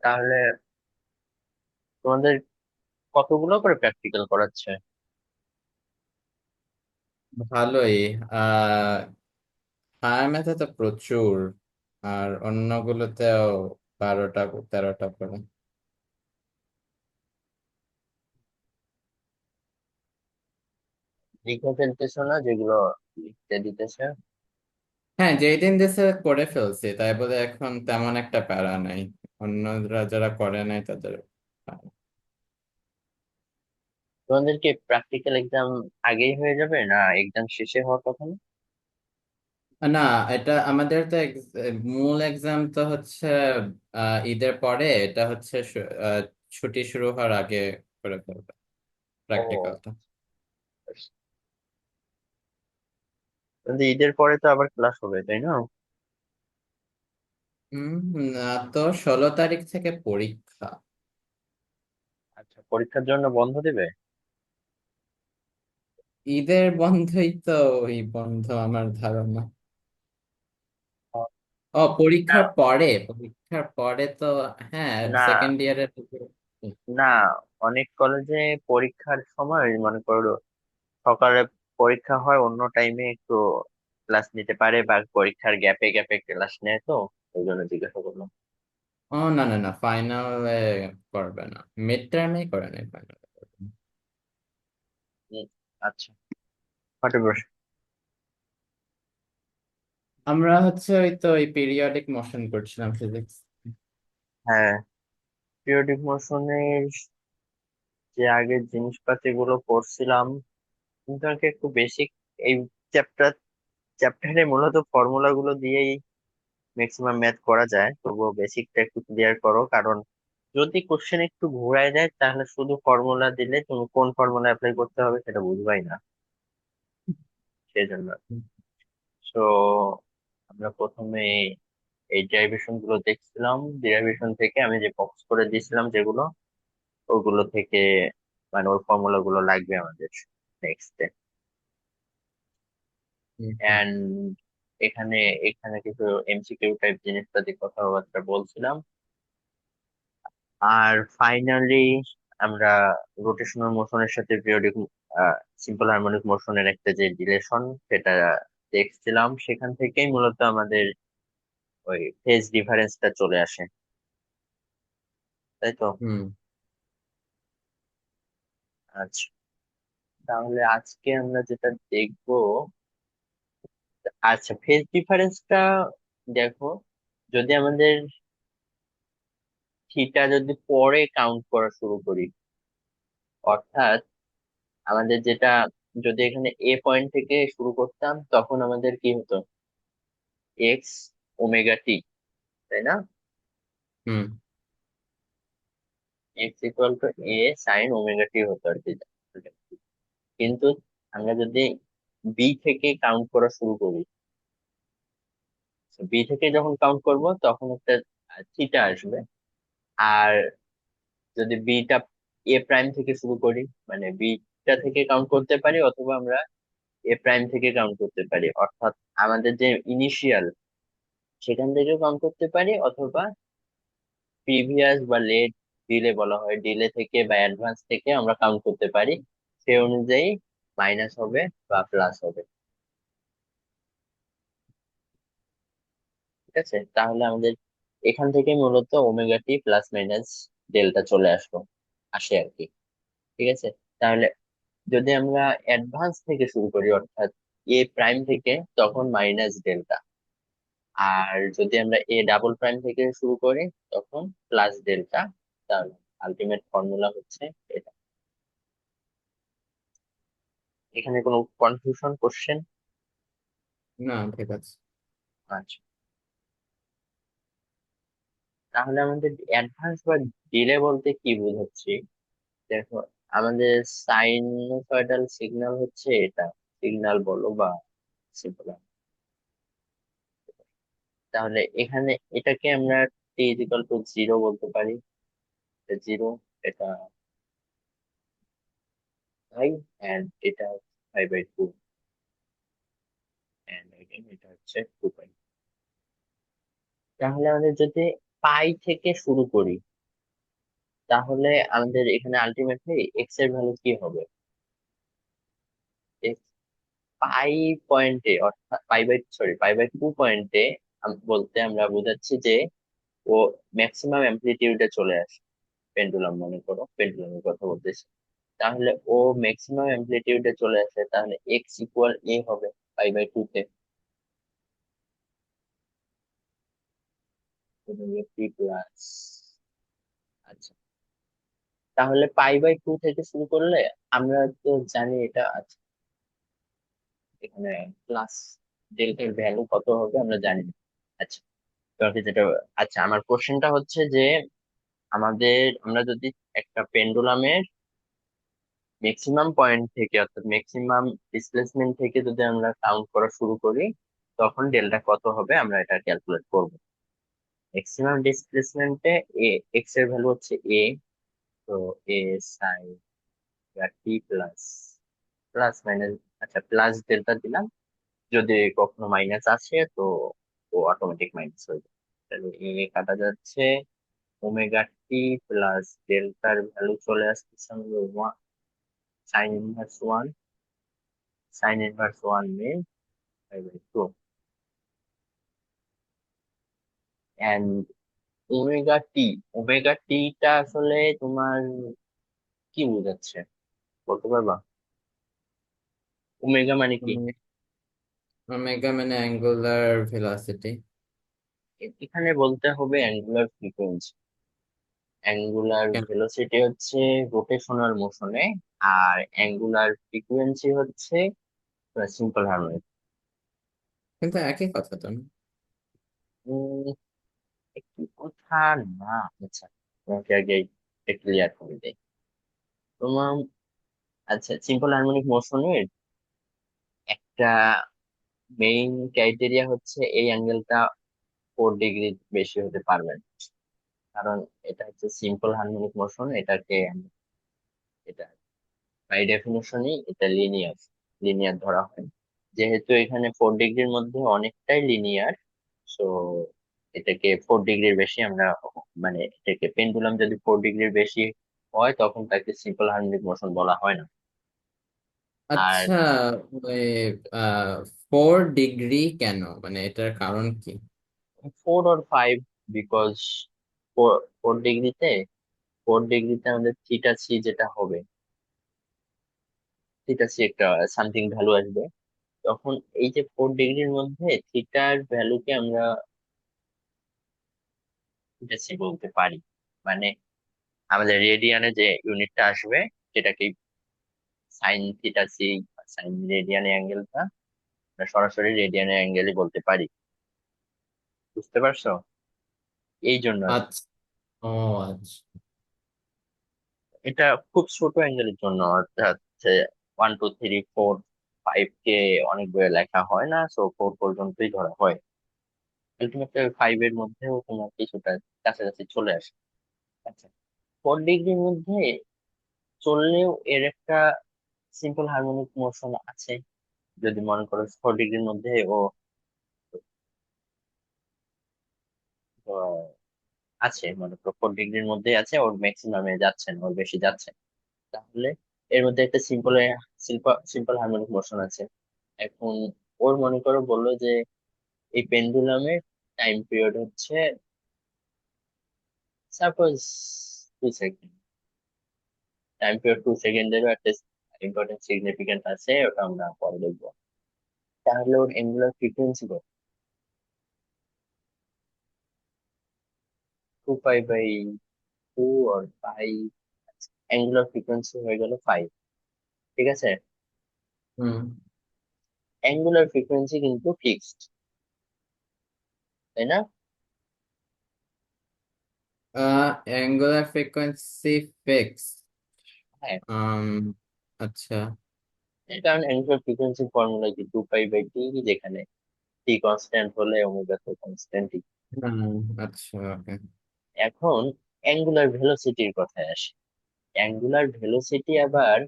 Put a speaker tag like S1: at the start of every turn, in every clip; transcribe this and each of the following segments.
S1: তাহলে তোমাদের কতগুলো করে প্র্যাকটিক্যাল করাচ্ছে?
S2: ভালোই। আহ ম্যাথে তো প্রচুর, আর অন্যগুলোতেও 12টা 13টা করে।
S1: লিখে ফেলতেছো না যেগুলো লিখতে দিতেছে?
S2: হ্যাঁ, যেই দিন দেশে করে ফেলছি তাই বলে এখন তেমন একটা প্যারা নাই। অন্যরা যারা করে নাই তাদের প্যারা।
S1: তোমাদের কি প্র্যাকটিক্যাল এক্সাম আগেই হয়ে যাবে না এক্সাম শেষে হওয়ার কথা না?
S2: না, এটা আমাদের তো মূল এক্সাম তো হচ্ছে ঈদের পরে। এটা হচ্ছে ছুটি শুরু হওয়ার আগে করে ফেলবে
S1: ও,
S2: প্র্যাকটিক্যালটা।
S1: কিন্তু ঈদের পরে তো আবার ক্লাস হবে, তাই না?
S2: হম। না, তো 16 তারিখ থেকে পরীক্ষা।
S1: আচ্ছা, পরীক্ষার জন্য বন্ধ দিবে?
S2: ঈদের বন্ধই তো, ওই বন্ধ আমার ধারণা। ও,
S1: না,
S2: পরীক্ষার পরে তো। হ্যাঁ,
S1: না,
S2: সেকেন্ড ইয়ারের।
S1: না, অনেক কলেজে পরীক্ষার সময় মনে করো সকালে পরীক্ষা হয়, অন্য টাইমে একটু ক্লাস নিতে পারে, বা পরীক্ষার গ্যাপে গ্যাপে ক্লাস নেয়, তো ওই জন্য জিজ্ঞাসা করলাম।
S2: ও, না না না, ফাইনালে করবে না। মিড টার্মেই করে নেই, ফাইনালে করবে না।
S1: হুম, আচ্ছা, কয়টা প্রশ্ন?
S2: আমরা হচ্ছে ওই তো ওই পিরিয়ডিক মোশন করছিলাম, ফিজিক্স।
S1: হ্যাঁ, পিরিয়ডিক মোশনের যে আগের জিনিসপাতি গুলো পড়ছিলাম, কিন্তু আমাকে একটু বেসিক এই চ্যাপ্টার চ্যাপ্টারে মূলত ফর্মুলা গুলো দিয়েই ম্যাক্সিমাম ম্যাথ করা যায়, তবুও বেসিকটা একটু ক্লিয়ার করো, কারণ যদি কোশ্চেন একটু ঘুরায় যায় তাহলে শুধু ফর্মুলা দিলে তুমি কোন ফর্মুলা অ্যাপ্লাই করতে হবে সেটা বুঝবাই না, সেজন্য। তো আমরা প্রথমে এই ডেরিভেশন গুলো দেখছিলাম, ডেরিভেশন থেকে আমি যে বক্স করে দিয়েছিলাম যেগুলো, ওগুলো থেকে মানে ওই ফর্মুলা গুলো লাগবে আমাদের নেক্সট।
S2: হুম, হুম,
S1: এন্ড এখানে এখানে কিছু এমসিকিউ টাইপ জিনিসপাতি কথাবার্তা বলছিলাম। আর ফাইনালি আমরা রোটেশনাল মোশনের সাথে পিরিয়ডিক সিম্পল হারমোনিক মোশনের একটা যে রিলেশন, সেটা দেখছিলাম, সেখান থেকেই মূলত আমাদের ওই ফেজ ডিফারেন্সটা চলে আসে, তাই তো?
S2: হুম।
S1: আচ্ছা, তাহলে আজকে আমরা যেটা দেখবো, আচ্ছা, ফেজ ডিফারেন্সটা দেখো, যদি আমাদের থিটা যদি পরে কাউন্ট করা শুরু করি, অর্থাৎ আমাদের যেটা, যদি এখানে এ পয়েন্ট থেকে শুরু করতাম তখন আমাদের কি হতো? এক্স ওমেগা টি, তাই না?
S2: হুম।
S1: X equal to A sine omega T হতো আর কি। কিন্তু আমরা যদি বি থেকে কাউন্ট করা শুরু করি, বি থেকে যখন কাউন্ট করব তখন একটা থিটা আসবে। আর যদি বিটা এ প্রাইম থেকে শুরু করি, মানে বিটা থেকে কাউন্ট করতে পারি, অথবা আমরা এ প্রাইম থেকে কাউন্ট করতে পারি, অর্থাৎ আমাদের যে ইনিশিয়াল সেখান থেকেও কাউন্ট করতে পারি, অথবা প্রিভিয়াস বা লেট, ডিলে বলা হয়, ডিলে থেকে বা অ্যাডভান্স থেকে আমরা কাউন্ট করতে পারি, সে অনুযায়ী মাইনাস হবে বা প্লাস হবে। ঠিক আছে, তাহলে আমাদের এখান থেকে মূলত omega T plus minus delta চলে আসে আর কি। ঠিক আছে, তাহলে যদি আমরা অ্যাডভান্স থেকে শুরু করি, অর্থাৎ এ প্রাইম থেকে, তখন মাইনাস ডেল্টা। আর যদি আমরা এ ডাবল প্রাইম থেকে শুরু করি তখন প্লাস ডেল্টা। তাহলে আলটিমেট ফর্মুলা হচ্ছে এটা। এখানে কোনো কনফিউশন কোশ্চেন?
S2: না, ঠিক আছে।
S1: আচ্ছা, তাহলে আমাদের অ্যাডভান্স বা ডিলে বলতে কি বোঝাচ্ছি, দেখো, আমাদের সাইনোসয়েডাল সিগন্যাল হচ্ছে এটা, সিগন্যাল বলো বা সিম্পল। তাহলে এখানে এটাকে আমরা টি ইজিক্যাল টু জিরো বলতে পারি, জিরো, এটা ফাইভ, এন্ড এটা 5/2, এন্ড এগেন এটা হচ্ছে 2 পাই। তাহলে আমাদের যদি পাই থেকে শুরু করি, তাহলে আমাদের এখানে আলটিমেটলি এক্স এর ভ্যালু কি হবে? এক্স পাই পয়েন্টে, অর্থাৎ পাই বাই 2 পয়েন্টে বলতে আমরা বোঝাচ্ছি যে ও ম্যাক্সিমাম অ্যামপ্লিটিউডে চলে আসে। পেন্ডুলাম, মনে করো পেন্ডুলামের কথা বলতেছি। তাহলে ও ম্যাক্সিমাম অ্যামপ্লিটিউডে চলে আসে, তাহলে এক্স ইকুয়াল এ হবে পাই বাই 2 তে। টি প্লাস, আচ্ছা, তাহলে পাই বাই 2 থেকে শুরু করলে আমরা তো জানি এটা, আচ্ছা, এখানে প্লাস ডেল্টার ভ্যালু কত হবে আমরা জানি না। আচ্ছা, তোমাকে যেটা, আচ্ছা, আমার কোশ্চেনটা হচ্ছে যে আমরা যদি একটা পেন্ডুলামের ম্যাক্সিমাম পয়েন্ট থেকে, অর্থাৎ ম্যাক্সিমাম ডিসপ্লেসমেন্ট থেকে যদি আমরা কাউন্ট করা শুরু করি, তখন ডেল্টা কত হবে আমরা এটা ক্যালকুলেট করব। ম্যাক্সিমাম ডিসপ্লেসমেন্টে এ, এক্স এর ভ্যালু হচ্ছে এ, তো এ সাইন টি প্লাস, প্লাস মাইনাস, আচ্ছা প্লাস ডেল্টা দিলাম, যদি কখনো মাইনাস আসে তো ও অটোমেটিক মাইনাস হয়ে যাবে। তাহলে এ কাটা যাচ্ছে, ওমেগা টি প্লাস ডেল্টার ভ্যালু চলে আসতেছে আমাদের sine inverse 1, sine inverse 1 mean pi by 2, and omega T, omega টিটা আসলে তোমার কি বোঝাচ্ছে বলতে পারবা? ওমেগা মানে কি?
S2: ওমেগা মানে অ্যাঙ্গুলার ভেলোসিটি।
S1: এখানে বলতে হবে অ্যাঙ্গুলার ফ্রিকোয়েন্সি। অ্যাঙ্গুলার
S2: কেন?
S1: ভেলোসিটি হচ্ছে রোটেশনাল মোশনে, আর অ্যাঙ্গুলার ফ্রিকোয়েন্সি হচ্ছে সিম্পল হারমোনিক।
S2: কিন্তু একই কথা তো না?
S1: একটি কথা না। আচ্ছা, তোমাকে আগে ক্লিয়ার করে দেই তোমার। আচ্ছা, সিম্পল হারমোনিক মোশনের একটা মেইন ক্রাইটেরিয়া হচ্ছে এই অ্যাঙ্গেলটা 4 ডিগ্রি বেশি হতে পারবে না। কারণ এটা হচ্ছে সিম্পল হারমোনিক মোশন, এটা বাই ডেফিনেশনই এটা লিনিয়ার, লিনিয়ার ধরা হয়। যেহেতু এখানে 4 ডিগ্রির মধ্যে অনেকটাই লিনিয়ার, সো এটাকে 4 ডিগ্রির বেশি আমরা, মানে এটাকে পেন্ডুলাম যদি 4 ডিগ্রির বেশি হয় তখন তাকে সিম্পল হারমোনিক মোশন বলা হয় না। আর
S2: আচ্ছা, ওই 4 ডিগ্রি কেন, মানে এটার কারণ কি?
S1: 4 or 5, বিকজ ফোর ফোর ডিগ্রিতে 4 ডিগ্রিতে আমাদের থিটা সি যেটা হবে, থিটা সি একটা সামথিং ভ্যালু আসবে। তখন এই যে 4 ডিগ্রির মধ্যে থিটার ভ্যালুকে আমরা থিটা সি বলতে পারি। মানে আমাদের রেডিয়ানে যে ইউনিটটা আসবে, যেটাকে সাইন থিটা সি, সাইন রেডিয়ানে অ্যাঙ্গেলটা আমরা সরাসরি রেডিয়ানে অ্যাঙ্গেলই বলতে পারি। বুঝতে পারছো? এই জন্য আর কি।
S2: আচ্ছা। ও আচ্ছা।
S1: এটা খুব ছোট অ্যাঙ্গেলের জন্য, অর্থাৎ 1 2 3 4 5 কে অনেক বইয়ে লেখা হয় না, সো 4 পর্যন্তই ধরা হয়। আলটিমেটলি 5 এর মধ্যেও তোমার কিছুটা কাছাকাছি চলে আসে। আচ্ছা, 4 ডিগ্রির মধ্যে চললেও এর একটা সিম্পল হারমোনিক মোশন আছে। যদি মনে করো 4 ডিগ্রির মধ্যে ও আহ, আছে, মনে করো 4 ডিগ্রির মধ্যে আছে, ওর ম্যাক্সিমামে যাচ্ছে না, ওর বেশি যাচ্ছে, তাহলে এর মধ্যে একটা সিম্পল হারমোনিক মোশন আছে। এখন ওর মনে করো বললো যে এই পেন্ডুলামের টাইম পিরিয়ড হচ্ছে সাপোজ 2 সেকেন্ড। টাইম পিরিয়ড 2 সেকেন্ডেরও একটা ইম্পর্টেন্ট সিগনিফিকেন্ট আছে, ওটা আমরা পরে দেখবো। তাহলে ওর অ্যাঙ্গুলার ফ্রিকোয়েন্সি কত? 2 পাই বাই 2 আর পাই, অ্যাঙ্গুলার ফ্রিকোয়েন্সি হয়ে গেল 5। ঠিক আছে,
S2: হুম।
S1: অ্যাঙ্গুলার ফ্রিকোয়েন্সি কিন্তু ফিক্সড, তাই না?
S2: Angular frequency fix.
S1: হ্যাঁ,
S2: আচ্ছা।
S1: কারণ অ্যাঙ্গুলার ফ্রিকোয়েন্সি ফর্মুলা কি 2 পাই বাই 2, যেখানে টি কনস্ট্যান্ট হলে ওমেগা তো কনস্ট্যান্ট।
S2: হুম। আচ্ছা, ওকে।
S1: এখন অ্যাঙ্গুলার ভেলোসিটির কথায় আসি। অ্যাঙ্গুলার ভেলোসিটি আবার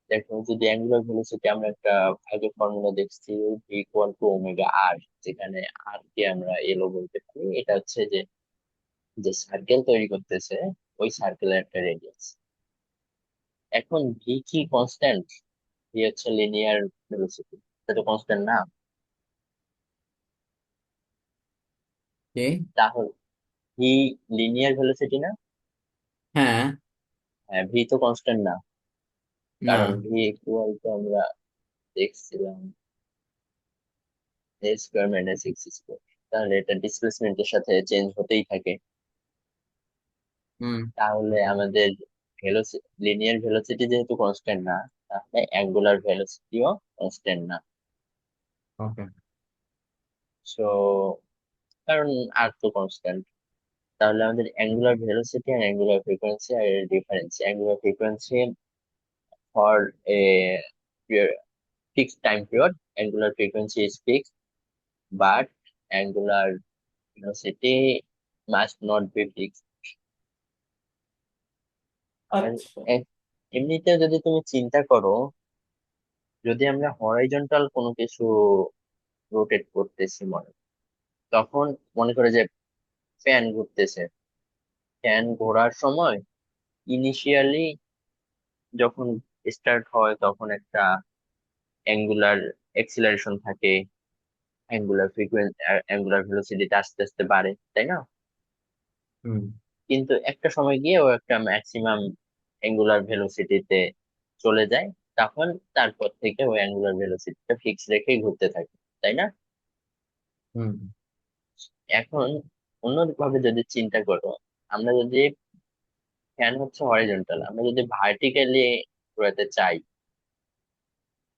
S1: দেখো, যদি অ্যাঙ্গুলার ভেলোসিটি আমরা একটা আগে ফর্মুলা দেখছি, V = ω/r, যেখানে আর কে আমরা এলও বলতে পারি। এটা হচ্ছে যে যে সার্কেল তৈরি করতেছে ওই সার্কেলের একটা রেডিয়াস। এখন ভি কি কনস্ট্যান্ট? ভি হচ্ছে লিনিয়ার ভেলোসিটি, এটা তো কনস্ট্যান্ট না।
S2: কি?
S1: তাহলে ভি লিনিয়ার ভেলোসিটি না?
S2: হ্যাঁ।
S1: হ্যাঁ, ভি তো কনস্ট্যান্ট না,
S2: না।
S1: কারণ ভি ইকুয়াল তো আমরা দেখছিলাম এ স্কোয়ার মাইনাস এক্স স্কোয়ার। তাহলে এটা ডিসপ্লেসমেন্টের সাথে চেঞ্জ হতেই থাকে।
S2: হুম।
S1: তাহলে আমাদের লিনিয়ার ভেলোসিটি যেহেতু কনস্ট্যান্ট না, তাহলে অ্যাঙ্গুলার ভেলোসিটিও কনস্ট্যান্ট না।
S2: ওকে।
S1: সো কারণ আর তো কনস্ট্যান্ট, তাহলে আমাদের অ্যাঙ্গুলার ভেলোসিটি আর অ্যাঙ্গুলার ফ্রিকোয়েন্সি আর difference. Angular frequency for a fixed time period, angular frequency is fixed, but angular velocity must not be fixed. আর
S2: আচ্ছা।
S1: এমনিতে যদি তুমি চিন্তা করো, যদি আমরা হরাইজন্টাল কোনো কিছু রোটেট করতেছি তখন মনে করে যে ফ্যান ঘুরতেছে। ফ্যান ঘোরার সময় ইনিশিয়ালি যখন স্টার্ট হয় তখন একটা অ্যাঙ্গুলার এক্সিলারেশন থাকে, অ্যাঙ্গুলার ফ্রিকোয়েন্সি অ্যাঙ্গুলার ভেলোসিটিটা আস্তে আস্তে বাড়ে, তাই না?
S2: হুম।
S1: কিন্তু একটা সময় গিয়ে ও একটা ম্যাক্সিমাম অ্যাঙ্গুলার ভেলোসিটিতে চলে যায়। তখন তারপর থেকে ওই অ্যাঙ্গুলার ভেলোসিটিটা ফিক্স রেখেই ঘুরতে থাকে, তাই না?
S2: হুম।
S1: এখন অন্যভাবে যদি চিন্তা করো, আমরা যদি ফ্যান হচ্ছে হরিজন্টাল, আমরা যদি ভার্টিক্যালি ঘোরাতে চাই,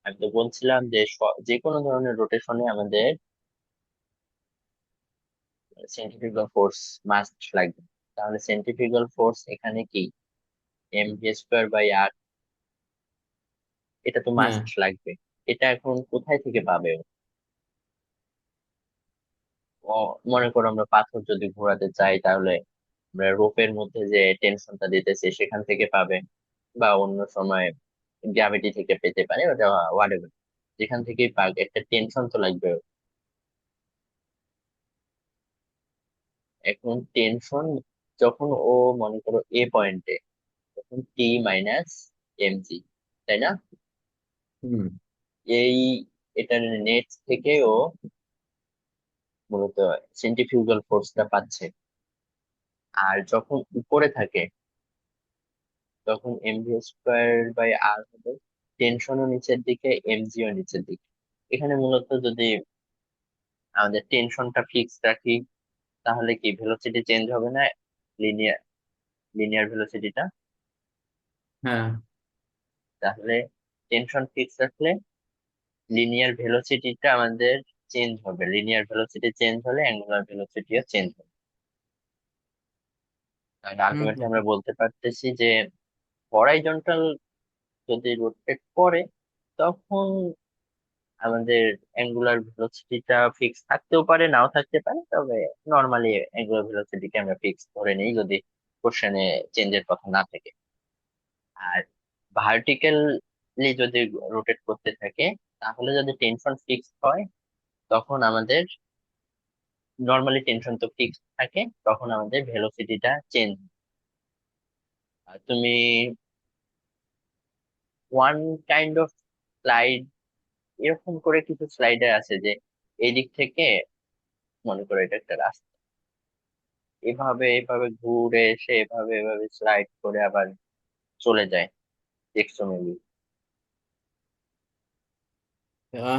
S1: আমি তো বলছিলাম যে যে কোনো ধরনের রোটেশনে আমাদের সেন্ট্রিফিউগাল ফোর্স মাস্ট লাগবে। তাহলে সেন্ট্রিফিউগাল ফোর্স এখানে কি? এম ভি স্কোয়ার বাই আর, এটা তো
S2: হ্যাঁ।
S1: মাস্ট লাগবে। এটা এখন কোথায় থেকে পাবে ও? মনে করো আমরা পাথর যদি ঘোরাতে চাই, তাহলে আমরা রোপের মধ্যে যে টেনশনটা দিতেছে সেখান থেকে পাবে, বা অন্য সময় গ্র্যাভিটি থেকে পেতে পারে, ওটা হোয়াটএভার, যেখান থেকেই পাক একটা টেনশন তো লাগবে ওর। এখন টেনশন যখন ও মনে করো এ পয়েন্টে, তখন টি মাইনাস এম জি, তাই না?
S2: হুম।
S1: এই এটার নেট থেকে ও মূলত সেন্ট্রিফিউগাল ফোর্সটা পাচ্ছে। আর যখন উপরে থাকে তখন এম ভি স্কোয়ার বাই আর হবে টেনশনও নিচের দিকে, এমজিও নিচের দিকে। এখানে মূলত যদি আমাদের টেনশনটা ফিক্স রাখি, তাহলে কি ভেলোসিটি চেঞ্জ হবে না? লিনিয়ার লিনিয়ার ভেলোসিটিটা।
S2: হ্যাঁ।
S1: তাহলে টেনশন ফিক্স রাখলে লিনিয়ার ভেলোসিটিটা আমাদের চেঞ্জ হবে, লিনিয়ার ভেলোসিটি চেঞ্জ হলে অ্যাঙ্গুলার ভেলোসিটিও চেঞ্জ হবে। তাহলে
S2: হুম।
S1: আলটিমেটলি
S2: হুম।
S1: আমরা বলতে পারতেছি যে হরাইজন্টাল যদি রোটেট করে, তখন আমাদের অ্যাঙ্গুলার ভেলোসিটিটা ফিক্স থাকতেও পারে, নাও থাকতে পারে, তবে নর্মালি অ্যাঙ্গুলার ভেলোসিটিকে আমরা ফিক্স ধরে নিই যদি কোশ্চেনে চেঞ্জের কথা না থাকে। আর ভার্টিক্যালি যদি রোটেট করতে থাকে, তাহলে যদি টেনশন ফিক্স হয়, তখন আমাদের নর্মালি টেনশন তো ফিক্স থাকে, তখন আমাদের ভেলোসিটিটা চেঞ্জ। তুমি ওয়ান কাইন্ড অফ স্লাইড, এরকম করে কিছু স্লাইডার আছে যে এই দিক থেকে মনে করো এটা একটা রাস্তা, এভাবে এভাবে ঘুরে এসে এভাবে এভাবে স্লাইড করে আবার চলে যায়, দেখছো মেবি?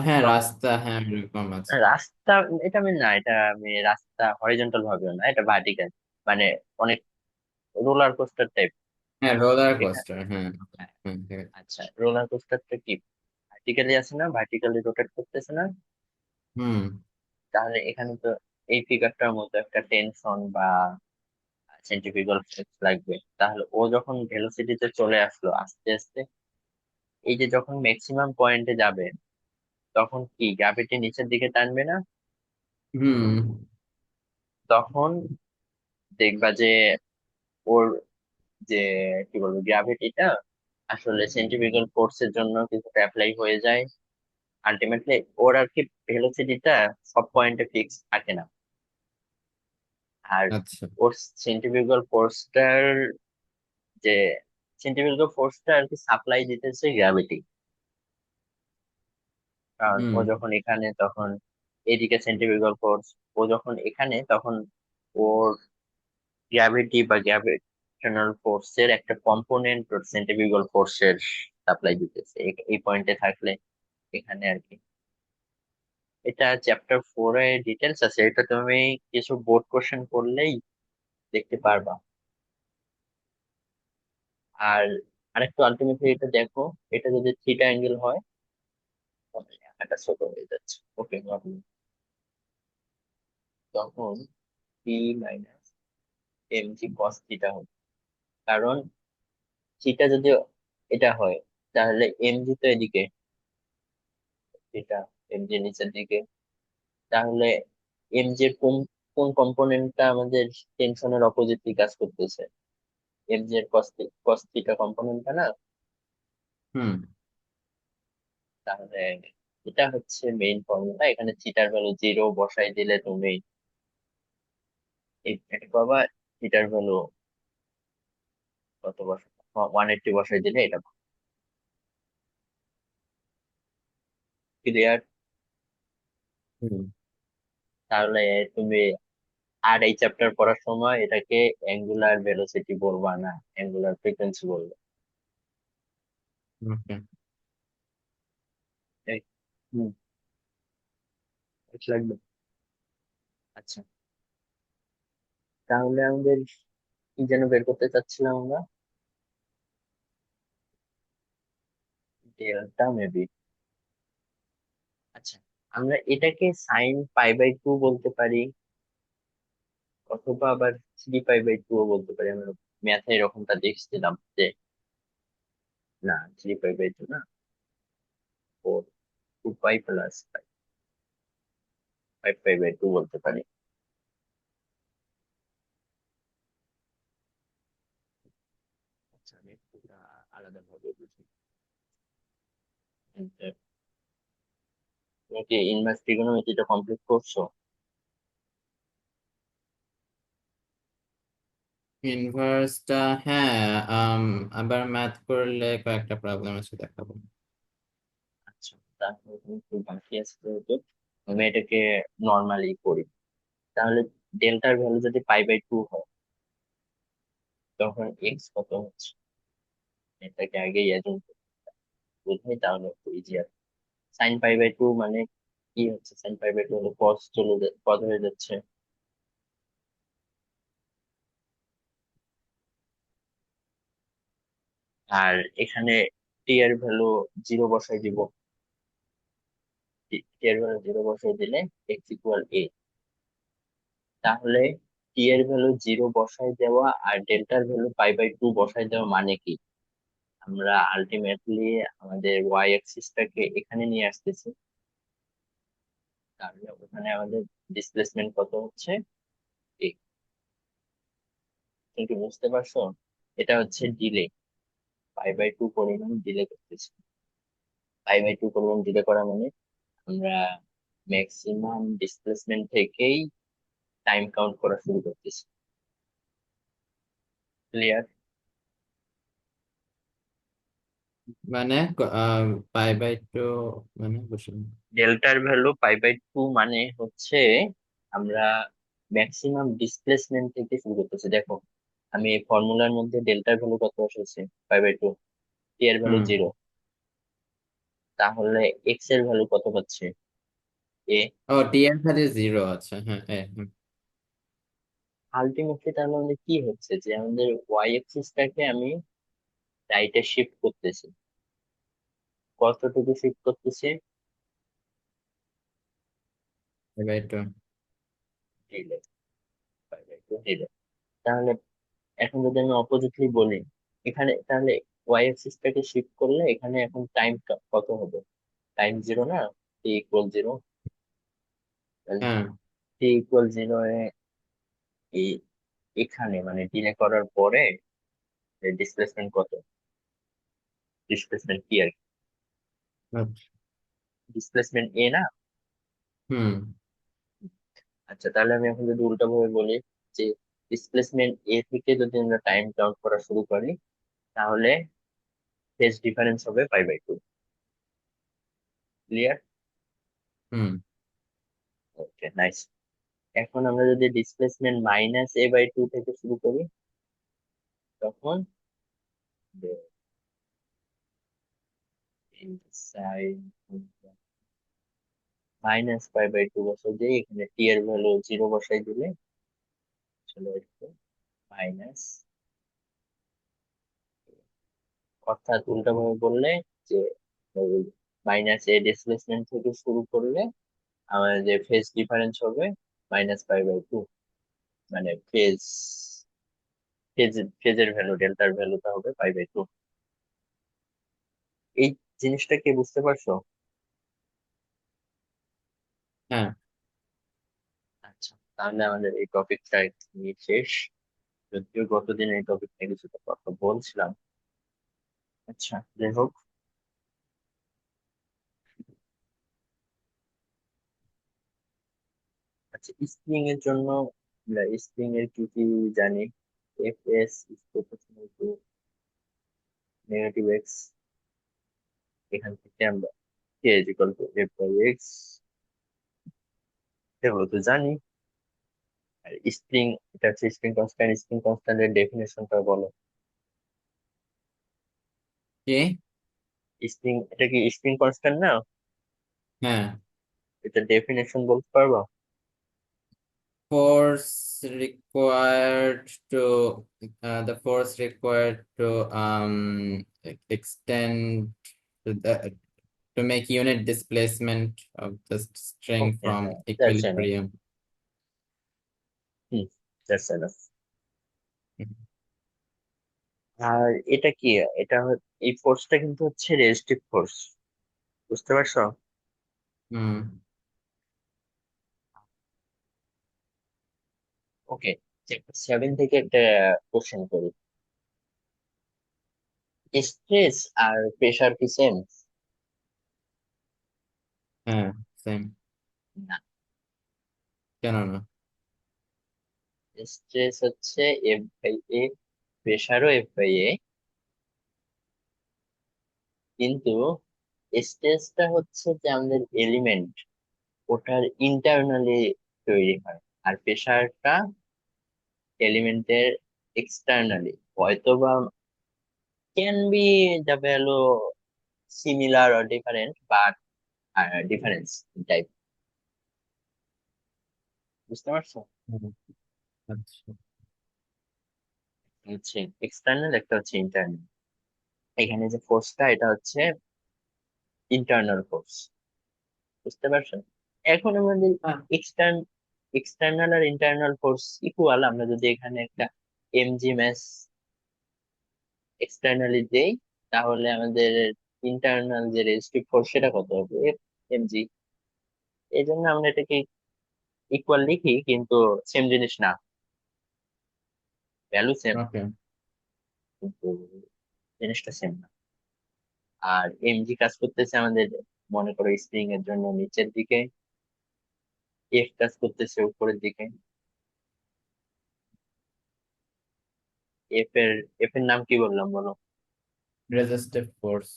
S2: হ্যাঁ, রাস্তা, হ্যাঁ, এরকম আছে।
S1: রাস্তা, এটা আমি না, এটা আমি রাস্তা হরিজন্টাল ভাবেও না, এটা ভার্টিক্যাল, মানে অনেক রোলার কোস্টার টাইপ।
S2: হ্যাঁ, রোলার
S1: এটা
S2: কোস্টার, হ্যাঁ। হুম, ঠিক আছে।
S1: আচ্ছা, রোলার কোস্টারটা কি ভার্টিক্যালি আছে না, ভার্টিক্যালি রোটেট করতেছে না?
S2: হুম।
S1: তাহলে এখানে তো এই ফিগারটার মতো একটা টেনশন বা সেন্ট্রিফিউগাল ফোর্স লাগবে। তাহলে ও যখন ভেলোসিটিতে চলে আসলো আস্তে আস্তে, এই যে যখন ম্যাক্সিমাম পয়েন্টে যাবে, তখন কি গ্র্যাভিটি নিচের দিকে টানবে না?
S2: হুম।
S1: তখন দেখবা যে ওর যে কি বলবো গ্র্যাভিটিটা আসলে সেন্ট্রিফিউগাল ফোর্সের জন্য কিছুটা অ্যাপ্লাই হয়ে যায়। আলটিমেটলি ওর আর কি ভেলোসিটিটা সব পয়েন্টে ফিক্স থাকে না। আর
S2: আচ্ছা।
S1: ওর সেন্ট্রিফিউগাল ফোর্সটার যে সেন্ট্রিফিউগাল ফোর্সটা আর কি সাপ্লাই দিতেছে গ্র্যাভিটি। কারণ ও
S2: হুম
S1: যখন এখানে তখন এদিকে সেন্ট্রিফিউগাল ফোর্স, ও যখন এখানে তখন ওর গ্র্যাভিটি বা গ্র্যাভিটেশনাল ফোর্সের একটা কম্পোনেন্ট ওর সেন্ট্রিফিউগাল ফোর্সের সাপ্লাই দিতেছে এই পয়েন্টে থাকলে এখানে আর কি। এটা চ্যাপ্টার 4 এ ডিটেলস আছে, এটা তুমি কিছু বোর্ড কোশ্চেন করলেই দেখতে পারবা। আর আরেকটু আলটিমেটলি এটা দেখো, এটা যদি থিটা অ্যাঙ্গেল হয় তাহলে এটা ছোট হয়ে যাচ্ছে। ওকে, তখন P minus M G cos theta হবে। কারণ থিটা যদি এটা হয় তাহলে এম জি তো এদিকে, থিটা এম জি নিচের দিকে, তাহলে এম জি এর কোন কোন কম্পোনেন্টটা আমাদের টেনশনের অপোজিটলি কাজ করতেছে? এম জি এর কস থিটা কম্পোনেন্টটা না।
S2: হুম
S1: তাহলে এটা হচ্ছে মেইন ফর্মুলা। এখানে থিটার ভ্যালু 0 বসাই দিলে তুমি এটা পাবা। থিটার ভ্যালু কত বসাই, 180 বসাই দিলে এটা ক্লিয়ার।
S2: হুম
S1: তাহলে তুমি আর এই চ্যাপ্টার পড়ার সময় এটাকে অ্যাঙ্গুলার ভেলোসিটি বলবা না, অ্যাঙ্গুলার ফ্রিকোয়েন্সি বলবে।
S2: ওকে।
S1: এই, হুম, লাগবে। আচ্ছা, তাহলে আমাদের কি যেন বের করতে চাচ্ছিলাম আমরা? Delta maybe. আচ্ছা, আমরা এটাকে সাইন পাই বাই 2 বলতে পারি, অথবা আবার 3 পাই বাই 2 ও বলতে পারি। আমরা ম্যাথে এরকমটা দেখছিলাম যে না, 3 পাই বাই 2 না, 2 পাই প্লাস 5 পাই বাই 2 বলতে পারি। আচ্ছা, আমি একটু আলাদা ভাবে বুঝি। তুমি কি ইনভার্স ট্রিগোনোমেট্রিটা কমপ্লিট করছো?
S2: ইনভার্সটা, হ্যাঁ। আম, আবার ম্যাথ করলে কয়েকটা প্রবলেম আছে, দেখাবো।
S1: আচ্ছা, তাহলে তুমি একটু বাকি আছে যেহেতু, আমি এটাকে নর্মালি করি। তাহলে ডেল্টার ভ্যালু যদি পাই বাই 2 হয় তখন এক্স কত হচ্ছে, এটাকে আগে অ্যাজুম বুঝাই তাহলে একটু ইজিয়ার। সাইন পাই বাই 2 মানে কি হচ্ছে? সাইন পাই বাই 2 হলে কস চলে কত হয়ে যাচ্ছে। আর এখানে টি এর ভ্যালু 0 বসাই দিব। টি এর ভ্যালু 0 বসাই দিলে এক্স ইকুয়াল এ। তাহলে টি এর ভ্যালু 0 বসাই দেওয়া আর ডেল্টার ভ্যালু পাই বাই 2 বসাই দেওয়া মানে কি? আমরা আলটিমেটলি আমাদের ওয়াই অ্যাক্সিসটাকে এখানে নিয়ে আসতেছি। তাহলে ওখানে আমাদের ডিসপ্লেসমেন্ট কত হচ্ছে? এ। তুমি কি বুঝতে পারছো? এটা হচ্ছে ডিলে, পাই বাই 2 পরিমাণ ডিলে করতেছি। পাই বাই 2 পরিমাণ ডিলে করা মানে আমরা ম্যাক্সিমাম ডিসপ্লেসমেন্ট থেকেই টাইম কাউন্ট করা শুরু করতেছি। ক্লিয়ার?
S2: মানে পাই বাই 2 মানে বুঝলাম।
S1: ডেল্টার ভ্যালু পাই বাই 2 মানে হচ্ছে আমরা ম্যাক্সিমাম ডিসপ্লেসমেন্ট থেকে শুরু করতেছি। দেখো, আমি এই ফর্মুলার মধ্যে ডেল্টার ভ্যালু কত বসেছি? পাই বাই 2। টি এর ভ্যালু
S2: হুম
S1: 0, তাহলে এক্স এর ভ্যালু কত পাচ্ছি? এ।
S2: ও, টি এর সাথে 0 আছে, হ্যাঁ হুম।
S1: আলটিমেটলি তাহলে আমাদের কি হচ্ছে যে আমাদের ওয়াই এক্সিসটাকে আমি রাইটে শিফট করতেছি। কতটুকু শিফট করতেছি?
S2: Pi by 2।
S1: Delay, pi by 2 delay. তাহলে এখন যদি আমি অপোজিটলি বলি, এখানে তাহলে ওয়াই এক্সিসটাকে শিফট করলে এখানে এখন টাইম কত হবে? টাইম 0 না, টি ইকুয়াল 0।
S2: হ্যাঁ
S1: টি ইকুয়াল 0 এ এই এখানে মানে ডিলে করার পরে ডিসপ্লেসমেন্ট কত? ডিসপ্লেসমেন্ট কি আর কি,
S2: আচ্ছা,
S1: ডিসপ্লেসমেন্ট এ না।
S2: হুম
S1: আচ্ছা, তাহলে আমি এখন যদি উল্টা ভাবে বলি ডিসপ্লেসমেন্ট এ থেকে যদি আমরা টাইম কাউন্ট করা শুরু করি, তাহলে ফেজ ডিফারেন্স হবে π/2। ক্লিয়ার?
S2: হুম।
S1: ওকে, নাইস। এখন আমরা যদি ডিসপ্লেসমেন্ট -a/2 থেকে শুরু করি, তখন সাইন -π/2 বসাই দিই, এখানে টি এর ভ্যালু 0 বসাই দিলে চলে আসবে মাইনাস, অর্থাৎ উল্টা ভাবে বললে যে -a ডিসপ্লেসমেন্ট থেকে শুরু করলে আমাদের যে ফেজ ডিফারেন্স হবে -π/2, মানে ফেজের ভ্যালু, ডেল্টার ভ্যালুটা হবে π/2। এই জিনিসটা কি বুঝতে পারছো?
S2: হ্যাঁ।
S1: আচ্ছা, তাহলে আমাদের এই টপিকটা নিয়ে শেষ। যদিও গতদিন এই টপিক নিয়ে কিছুটা কথা বলছিলাম। আচ্ছা, যাই হোক। আচ্ছা, স্প্রিং এর জন্য আমরা স্প্রিং এর কি কি জানি? F S proportional to negative x, এখান থেকে আমরা K is equal to f/x এগুলো তো জানি। আর স্প্রিং, এটা হচ্ছে স্প্রিং কনস্ট্যান্ট। স্প্রিং কনস্ট্যান্টের ডেফিনেশনটা বলো।
S2: কি?
S1: স্প্রিং, এটা কি স্প্রিং কনস্ট্যান্ট না?
S2: হ্যাঁ।
S1: এটা ডেফিনেশন বলতে পারবা?
S2: Force required to the force required to extend the to make unit displacement of the string
S1: okay,
S2: from
S1: হ্যাঁ, দ্যাটস এনাফ।
S2: equilibrium.
S1: হুম, দ্যাটস এনাফ। আর এটা কি? এই ফোর্সটা কিন্তু হচ্ছে রেজিস্টিভ ফোর্স, বুঝতে পারছো?
S2: হুম।
S1: ওকে, চ্যাপ্টার 7 থেকে একটা কোশ্চেন করি। স্ট্রেস আর প্রেসার কি সেম?
S2: হ্যাঁ, সেম।
S1: না,
S2: কেন না?
S1: স্ট্রেস হচ্ছে F/A, প্রেসারও F/A, কিন্তু স্ট্রেসটা হচ্ছে যে আমাদের এলিমেন্ট, ওটার ইন্টারনালি তৈরি হয়। আর প্রেসারটা এলিমেন্টের এক্সটার্নালি। হয়তোবা can be the value similar or different, but difference type. বুঝতে পারছো?
S2: হুম, আচ্ছা।
S1: হচ্ছে এক্সটার্নাল, একটা হচ্ছে ইন্টারনাল। এখানে যে ফোর্সটা, এটা হচ্ছে ইন্টারনাল ফোর্স। বুঝতে পারছো? এখন আমাদের
S2: হ্যাঁ।
S1: এক্সটার্ন এক্সটার্নাল আর ইন্টারনাল ফোর্স ইকুয়াল। আমরা যদি এখানে একটা mg ম্যাস এক্সটার্নালি দেই, তাহলে আমাদের ইন্টারনাল যে রেজিস্টিভ ফোর্স সেটা কত হবে? mg। এই জন্য আমরা এটাকে ইকুয়াল লিখি, কিন্তু সেম জিনিস না, ভ্যালু সেম,
S2: ওকে।
S1: কিন্তু জিনিসটা সেম না। আর mg কাজ করতেছে আমাদের, মনে করো স্প্রিং এর জন্য নিচের দিকে, এফ কাজ করতেছে উপরের দিকে। এফ এর এফ এর নাম কি বললাম বলো?
S2: Resistive force.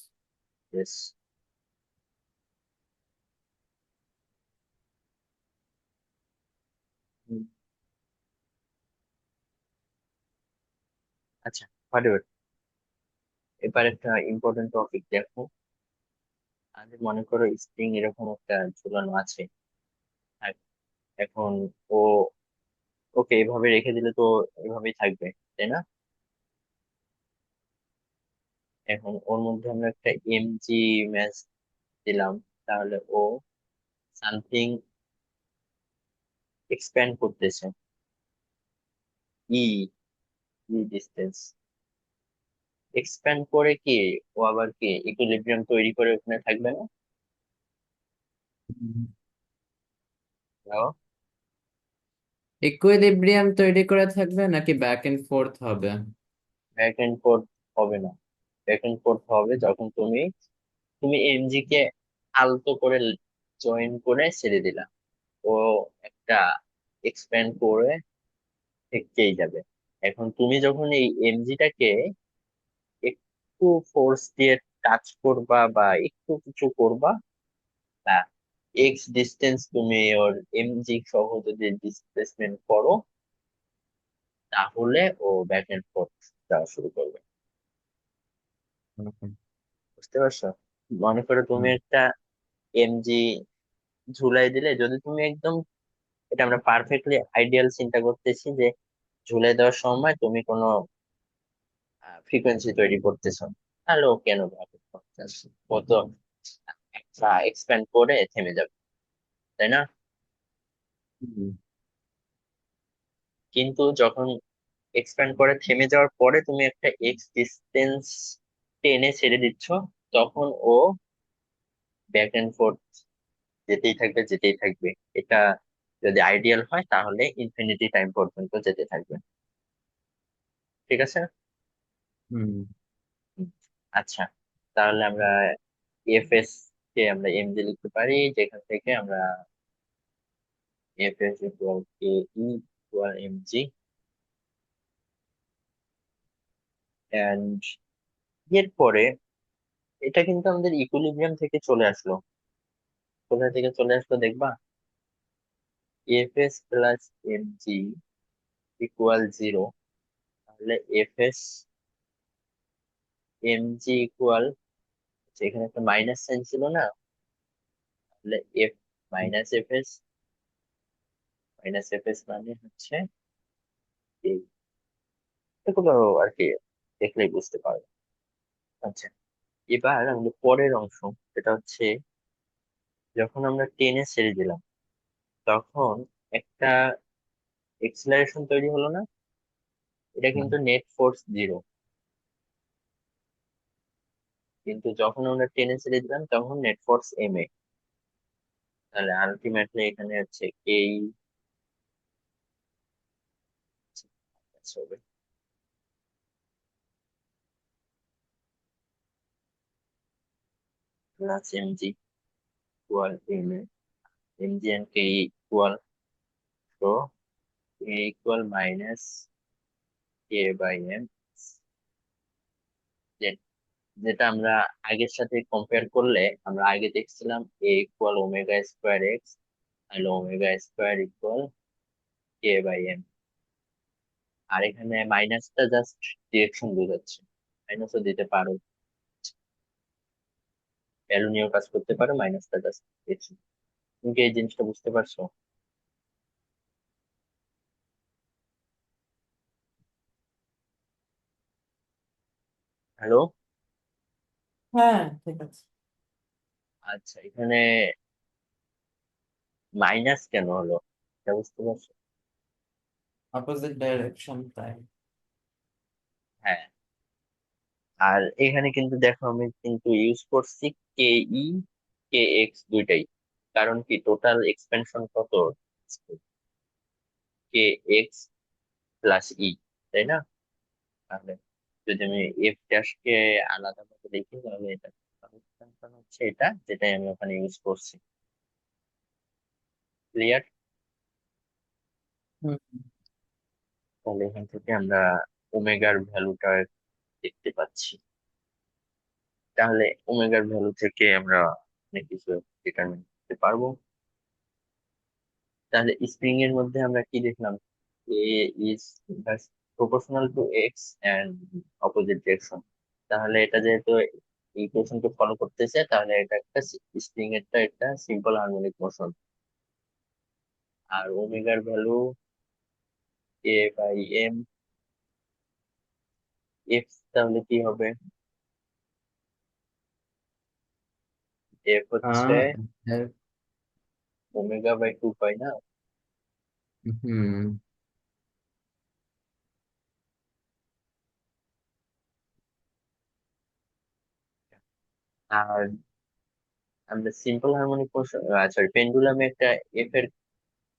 S1: Yes. হুম, আচ্ছা, হোয়াটএভার। এবার একটা ইম্পর্টেন্ট টপিক দেখো। আজ মনে করো স্প্রিং এরকম একটা ঝুলানো আছে। আর এখন ও, ওকে এভাবে রেখে দিলে তো এভাবেই থাকবে, তাই না? এখন ওর মধ্যে আমরা একটা mg ম্যাচ দিলাম, তাহলে ও সামথিং এক্সপ্যান্ড করতেছে, ই ই ডিস্টেন্স এক্সপ্যান্ড করে কি ও আবার কি ইকুইলিব্রিয়াম তৈরি করে ওখানে থাকবে না?
S2: ইকুইলিব্রিয়াম তৈরি করে থাকবে নাকি ব্যাক এন্ড ফোর্থ হবে?
S1: ব্যাক এন্ড ফোর্থ হবে না। ব্যাক এন্ড ফোর্থ হবে যখন তুমি তুমি এমজি কে আলতো করে জয়েন করে ছেড়ে দিলা, ও একটা এক্সপ্যান্ড করে থেকেই যাবে। এখন তুমি যখন এই এমজিটাকে একটু ফোর্স দিয়ে টাচ করবা বা একটু কিছু করবা, বা এক্স ডিস্টেন্স তুমি ওর এমজি সহ যদি ডিসপ্লেসমেন্ট করো, তাহলে ও ব্যাক এন্ড ফোর্থ যাওয়া শুরু করবে।
S2: হুম,
S1: বুঝতে পারছো? মনে করো তুমি
S2: হুম,
S1: একটা এমজি ঝুলাই দিলে, যদি তুমি একদম, এটা আমরা পারফেক্টলি আইডিয়াল চিন্তা করতেছি যে ঝুলাই দেওয়ার সময় তুমি কোনো ফ্রিকোয়েন্সি তৈরি করতেছো, তাহলে ও কেন ব্যাক এন্ড ফোর্থ যাচ্ছে? ও তো একটা এক্সপ্যান্ড করে থেমে যাবে, তাই না?
S2: হুম,
S1: কিন্তু যখন এক্সপ্যান্ড করে থেমে যাওয়ার পরে তুমি একটা এক্স ডিস্টেন্স টেনে ছেড়ে দিচ্ছ, তখন ও ব্যাক এন্ড ফোর্থ যেতেই থাকবে, যেতেই থাকবে। এটা যদি আইডিয়াল হয় তাহলে ইনফিনিটি টাইম পর্যন্ত যেতে থাকবে। ঠিক আছে?
S2: হুম।
S1: হুম। আচ্ছা, তাহলে আমরা এফএস কে আমরা এমজি লিখতে পারি, যেখান থেকে আমরা FS equal K E equal MG. And এরপরে এটা কিন্তু আমাদের ইকুইলিব্রিয়াম থেকে চলে আসলো। কোথা থেকে চলে আসলো দেখবা? FS plus M G equal zero. তাহলে এফএস এমজি ইকুয়াল, এখানে একটা মাইনাস সাইন ছিল না? তাহলে F minus FS, minus FS মানে হচ্ছে এই, এগুলো আর কি দেখলেই বুঝতে পারবে। আচ্ছা, এবার আমাদের পরের অংশ, সেটা হচ্ছে যখন আমরা টেনে ছেড়ে দিলাম, তখন একটা এক্সেলারেশন তৈরি হলো না? এটা
S2: হুম।
S1: কিন্তু নেট ফোর্স জিরো, কিন্তু যখন আমরা টেনে ছেড়ে দিলাম তখন নেট ফোর্স এম এ। তাহলে আলটিমেটলি এখানে হচ্ছে এই হবে plus M G equal M A, M G and K equal, তো K equal minus K by M, যেটা আমরা আগের সাথে কম্পেয়ার করলে আমরা আগে দেখছিলাম A equal omega square X, তাহলে omega square equal K by M. আর এখানে মাইনাসটা জাস্ট ডিরেকশন বোঝাচ্ছে, মাইনাসও দিতে পারো, ভ্যালু নিয়েও কাজ করতে পারো, মাইনাসটা জাস্ট ডিরেকশন। তুমি কি এই জিনিসটা বুঝতে পারছো? হ্যালো?
S2: হ্যাঁ, ঠিক আছে।
S1: আচ্ছা, এখানে মাইনাস কেন হলো এটা বুঝতে পারছো?
S2: অপোজিট ডাইরেকশন, তাই।
S1: হ্যাঁ, আর এখানে কিন্তু দেখো আমি কিন্তু ইউজ করছি কে ই কে এক্স দুইটাই। কারণ কি, টোটাল এক্সপেনশন কত? কে এক্স প্লাস ই, তাই না? তাহলে যদি আমি এফ ড্যাশ কে আলাদা ভাবে লিখি, তাহলে এটা expansion হচ্ছে এটা, যেটাই আমি ওখানে ইউজ করছি। ক্লিয়ার?
S2: হুম।
S1: তাহলে এখান থেকে আমরা ওমেগার ভ্যালুটা দেখতে পাচ্ছি। তাহলে ওমেগার ভ্যালু থেকে আমরা অনেক কিছু ডিটারমিন করতে পারবো। তাহলে স্প্রিং এর মধ্যে আমরা কি দেখলাম? A is proportional to X and opposite direction. তাহলে এটা যেহেতু ইকুয়েশনকে ফলো করতেছে, তাহলে এটা একটা স্প্রিং এরটা একটা সিম্পল হারমোনিক মোশন। আর ওমেগার value A by M, F তাহলে কি হবে? এফ হচ্ছে
S2: ah
S1: omega by two pi না?
S2: হুম,
S1: আর আমরা সিম্পল হারমোনিক মোশন, সরি, পেন্ডুলামে একটা এফ এর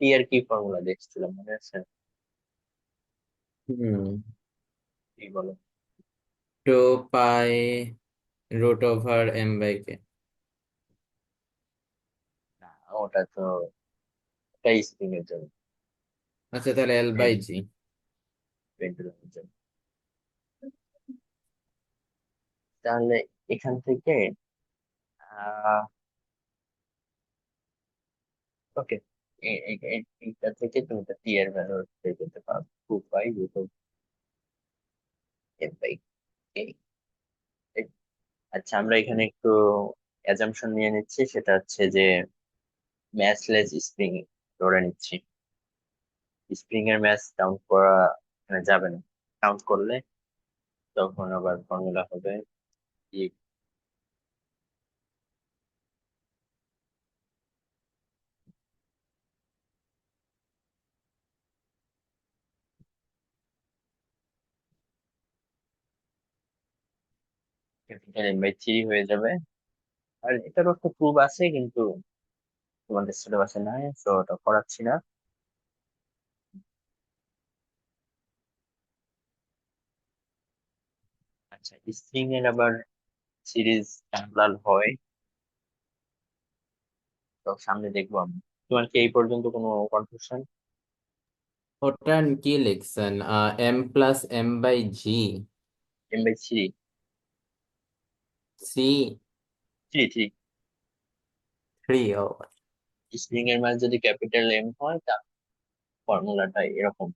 S1: টি আর কি ফর্মুলা দেখছিলাম, মনে আছে?
S2: হুম।
S1: কি বলো?
S2: 2 পাই √ওভার m/k।
S1: না, ওটা তো, ওটা স্প্রিং এর জন্য।
S2: আচ্ছা, তাহলে এল বাই
S1: এই
S2: জি।
S1: পেন্ডুলামের জন্য। তাহলে এখান থেকে আহ ওকে, এইটা থেকে তুমি একটা টি এর ভ্যালু বের করতে পারো, 2 পাই √ এম বাই কে। আচ্ছা, আমরা এখানে একটু অ্যাজাম্পশন নিয়ে নিচ্ছি, সেটা হচ্ছে যে ম্যাচলেস স্প্রিং ধরে নিচ্ছি। স্প্রিং এর ম্যাচ কাউন্ট করা এখানে যাবে না, কাউন্ট করলে তখন আবার ফর্মুলা হবে E। ক্যাপিটাল M/3 হয়ে যাবে। আর এটারও একটা প্রুফ আছে, কিন্তু তোমাদের সিলেবাসে নাই, তো ওটা করাচ্ছি না। আচ্ছা, স্প্রিং এর আবার সিরিজ প্যারালাল হয়, তো সামনে দেখবো আমি। তোমার কি এই পর্যন্ত কোনো কনফিউশন?
S2: ওটা কি লিখছেন? M+M/G
S1: M/3।
S2: C
S1: three three.
S2: 3 ও
S1: স্প্রিং এর মান যদি ক্যাপিটাল এম হয়, তা ফর্মুলাটা এরকম,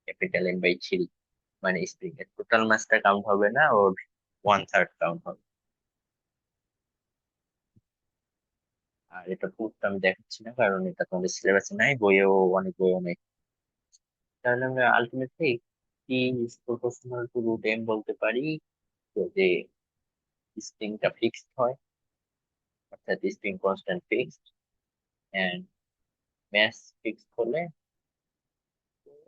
S1: ক্যাপিটাল M/3। মানে স্প্রিং এর টোটাল মাসটা কাউন্ট হবে না, ওর 1/3 কাউন্ট হবে। আর এটা প্রুফটা আমি দেখাচ্ছি না, কারণ এটা তোমাদের সিলেবাসে নাই, বইয়েও অনেক বইও নেই। তাহলে আমরা আলটিমেটলি কি প্রপোর্শনাল টু √m বলতে পারি, যদি স্প্রিংটা ফিক্সড হয়, অর্থাৎ spring constant fixed and mass fixed হলে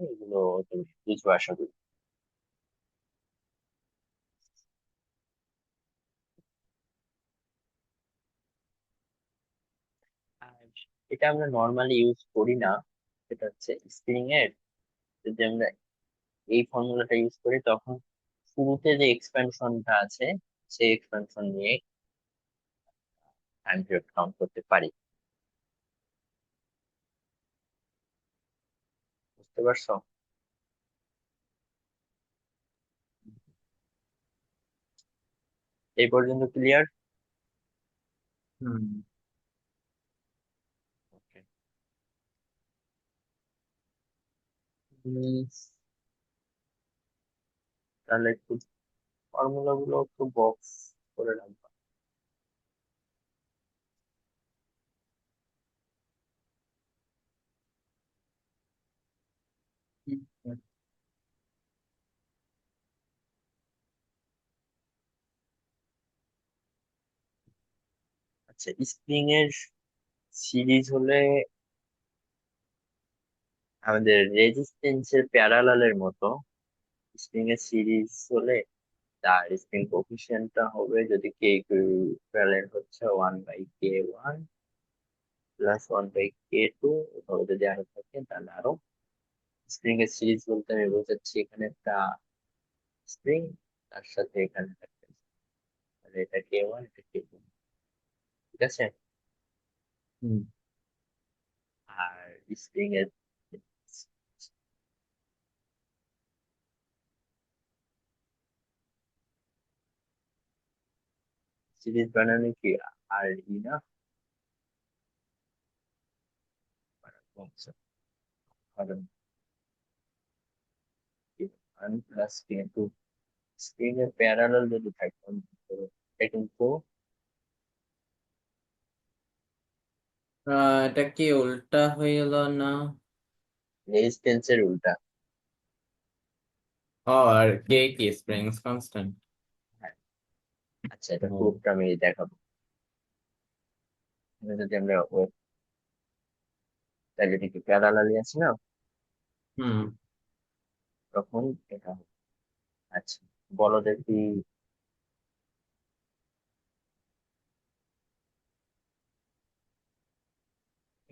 S1: এগুলো তুমি বুঝবো আশা করি। আর এটা আমরা নর্মালি ইউজ করি না, সেটা হচ্ছে স্প্রিং এর, যদি আমরা এই ফর্মুলাটা ইউজ করি, তখন শুরুতে যে এক্সপেনশনটা আছে সেই এক্সপেনশন নিয়ে টাইম পিরিয়ড কাউন্ট করতে পারি। বুঝতে পারছো? এই পর্যন্ত ক্লিয়ার?
S2: হুম।
S1: তাহলে একটু ফর্মুলা গুলো একটু বক্স করে রাখবা। আচ্ছা, স্প্রিং এর সিরিজ হলে আমাদের রেজিস্ট্যান্সের প্যারালালের মতো, স্প্রিং এর সিরিজ হলে তার স্প্রিং কোফিসিয়েন্টটা হবে, যদি কে ইকুইভ্যালেন্ট হচ্ছে 1/k1 +1/k2, অথবা যদি আরো থাকে তাহলে আরো। স্প্রিং এর সিরিজ বলতে আমি বোঝাচ্ছি এখানে একটা স্প্রিং, তার সাথে এখানে একটা, তাহলে এটা K1, এটা K2। ঠিক আছে?
S2: হুম।
S1: আর স্প্রিং এর সিরিজ বানানো কি আর না, কারণ K1 + K2 স্প্রিং এর প্যারালাল যদি থাকে, তো এটা কিন্তু
S2: এটা কি উল্টা হয়ে গেল না?
S1: রেজিস্ট্যান্সের উল্টা।
S2: আর কে কি স্প্রিংস কনস্ট্যান্ট?
S1: হ্যাঁ। আচ্ছা, এটা প্রুফটা আমি দেখাবো। এখানে যদি আমরা ওয়েব, তাহলে এটা কি প্যারালালি আছে না,
S2: হুম।
S1: তখন এটা হবে। আচ্ছা, বলো দেখি।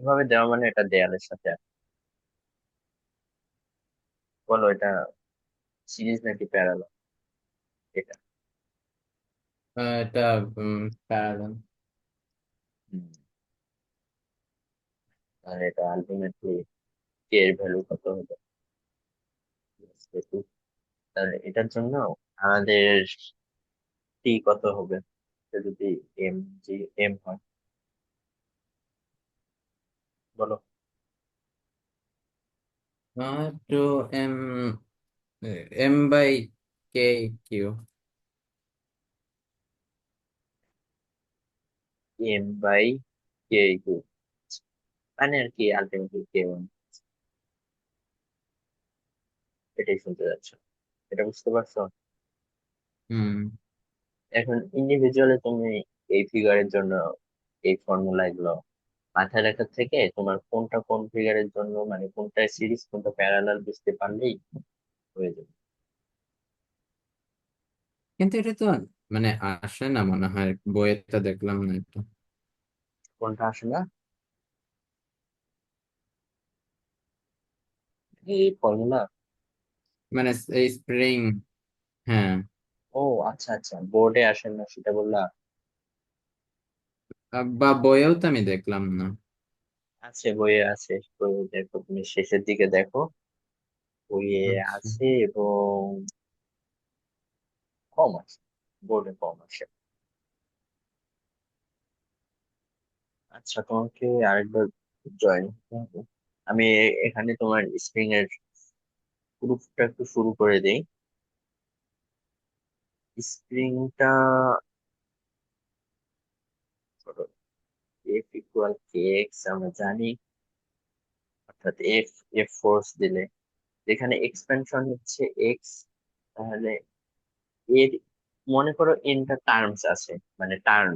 S1: এভাবে দেওয়া মানে এটা দেয়ালের সাথে আছে। বলো এটা সিরিজ নাকি প্যারালাল? এটা
S2: এটা প্যারালাল।
S1: হুম, তাহলে এটা আলটিমেটলি কে এর ভ্যালু কত হবে? যেহেতু, তাহলে এটার জন্য আমাদের টি কত হবে? এটা যদি এম জি এম হয়, বলো।
S2: Two M M by K Q.
S1: M by K Q, মানে আর কি আলটিমেটলি কে ওয়ান, এটাই শুনতে যাচ্ছ, এটা বুঝতে পারছো?
S2: হুম।
S1: এখন ইন্ডিভিজুয়ালি তুমি এই ফিগারের জন্য এই ফর্মুলা এগুলো মাথায় রাখার থেকে তোমার কোনটা কোন ফিগারের জন্য, মানে কোনটা সিরিজ কোনটা প্যারালাল বুঝতে পারলেই হয়ে যাবে।
S2: কিন্তু এটা তো মানে আসে না মনে হয়, বইয়েতে দেখলাম না এটা।
S1: কোনটা আসে না? এই ফর্মুলা?
S2: মানে এই স্প্রিং। হ্যাঁ।
S1: ও আচ্ছা আচ্ছা, বোর্ডে আসে না সেটা বললা?
S2: বা বইয়েও তো আমি দেখলাম না।
S1: আছে, বইয়ে আছে, বইয়ে দেখো, তুমি শেষের দিকে দেখো, বইয়ে
S2: আচ্ছা।
S1: আছে, এবং কম আছে, বোর্ডে কম আছে। আচ্ছা, তোমাকে আরেকবার জয়েন করতে হবে। আমি এখানে তোমার স্প্রিং এর প্রুফটা একটু শুরু করে দেই। স্প্রিংটা এফ ইকুয়াল কে এক্স আমরা জানি, অর্থাৎ এফ, এফ ফোর্স দিলে যেখানে এক্সপেনশন হচ্ছে এক্স, তাহলে এর, মনে করো এনটা টার্মস আছে, মানে টার্ম,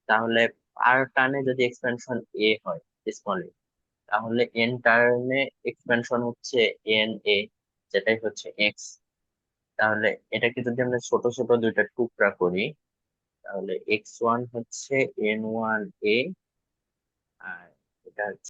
S1: তাহলে আর টার্নে যদি এক্সপেনশন এ হয়, স্মল এ, তাহলে এন টার্নে এক্সপেনশন হচ্ছে এন এ, যেটাই হচ্ছে এক্স। তাহলে এটাকে যদি আমরা ছোট ছোট দুইটা টুকরা করি, তাহলে এক্স ওয়ান হচ্ছে এন ওয়ান এ, আর এটা